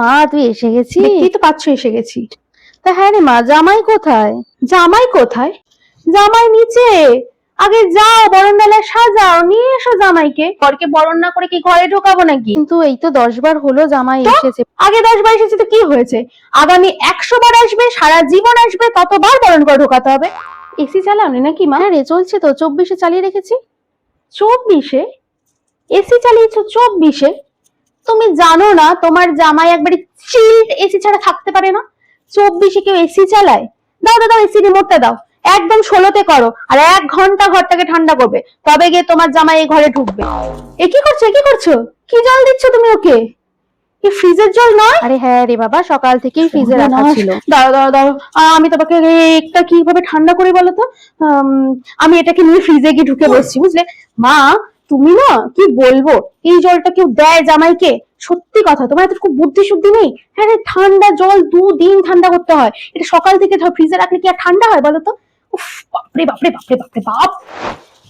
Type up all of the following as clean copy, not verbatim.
মা তুই এসে গেছিস? দেখতেই তো পাচ্ছ এসে গেছি। তা হ্যাঁ রে মা, জামাই কোথায়? জামাই কোথায়? জামাই নিচে। আগে যাও বরণডালা সাজাও, নিয়ে এসো জামাইকে। ঘরকে বরণ না করে কি ঘরে ঢোকাবো নাকি? কিন্তু এই তো 10 বার হলো জামাই এসেছে। আগে 10 বার এসেছে তো কি হয়েছে? আগামী 100 বার আসবে, সারা জীবন আসবে, ততবার বরণ করে ঢোকাতে হবে। এসি চালাওনি নাকি মা? হ্যাঁ রে, চলছে তো, 24-এ চালিয়ে রেখেছি। 24-এ এসি চালিয়েছো? 24-এ? তুমি জানো না তোমার জামাই একবারে চিল্ড এসি ছাড়া থাকতে পারে না? 24-এ কেউ এসি চালায়? দাও দাও দাও, এসি রিমোটটা দাও। একদম 16-তে করো, আর 1 ঘন্টা ঘরটাকে ঠান্ডা করবে, তবে গিয়ে তোমার জামাই এই ঘরে ঢুকবে। এ কি করছো, কি করছো? কি জল দিচ্ছ তুমি ওকে? কি ফ্রিজের জল নয়? আরে হ্যাঁ রে বাবা, সকাল থেকেই ফ্রিজে রাখা ছিল। দাঁড়াও দাঁড়াও দাঁড়াও, আমি তোমাকে একটা কিভাবে ঠান্ডা করে বলো তো। আমি এটাকে নিয়ে ফ্রিজে গিয়ে ঢুকে বসছি, বুঝলে মা? তুমি না কি বলবো, এই জলটা কেউ দেয় জামাইকে? সত্যি কথা, তোমার এত খুব বুদ্ধি শুদ্ধি নেই? হ্যাঁ রে, ঠান্ডা জল 2 দিন ঠান্ডা করতে হয়। এটা সকাল থেকে ফ্রিজে রাখলে কি আর ঠান্ডা হয় বলো তো? উফ, বাপরে বাপরে বাপরে বাপরে বাপ।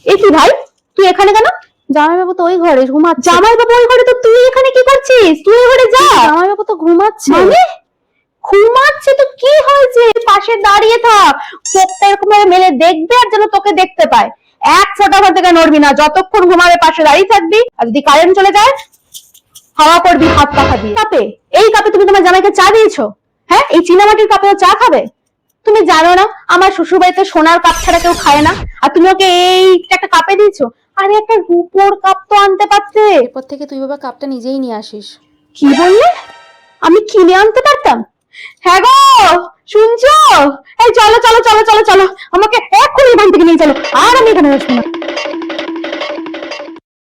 এ কি ভাই, তুই এখানে কেন? জামাইবাবু তো ওই ঘরে ঘুমাচ্ছে। জামাইবাবু ওই ঘরে, তো তুই এখানে কি করছিস? তুই ওই ঘরে যা। জামাইবাবু তো ঘুমাচ্ছে। মানে ঘুমাচ্ছে তো কি হয়েছে? পাশে দাঁড়িয়ে থাক, চোখটা এরকম ভাবে মেলে দেখবে আর যেন তোকে দেখতে পায়। 1 ফোঁটা ঘর থেকে নড়বি না, যতক্ষণ ঘুমাবে পাশে দাঁড়িয়ে থাকবি। আর যদি কারেন্ট চলে যায়, হাওয়া করবি হাত পাখা দিয়ে। কাপে, এই কাপে তুমি তোমার জামাইকে চা দিয়েছো? হ্যাঁ, এই চীনামাটির কাপে ও চা খাবে? তুমি জানো না আমার শ্বশুর বাড়িতে সোনার কাপ ছাড়া কেউ খায় না, আর তুমি ওকে এই একটা কাপে দিয়েছো? আরে একটা রূপোর কাপ তো আনতে পারতে। এরপর থেকে তুই বাবা কাপটা নিজেই নিয়ে আসিস। কি বললে? আমি কিনে আনতে পারতাম? হ্যাঁ গো, শুনছো? এই চলো চলো চলো চলো চলো, আমাকে এক্ষুনি এখান থেকে নিয়ে চলো, আর আমি এখানে বসবো না।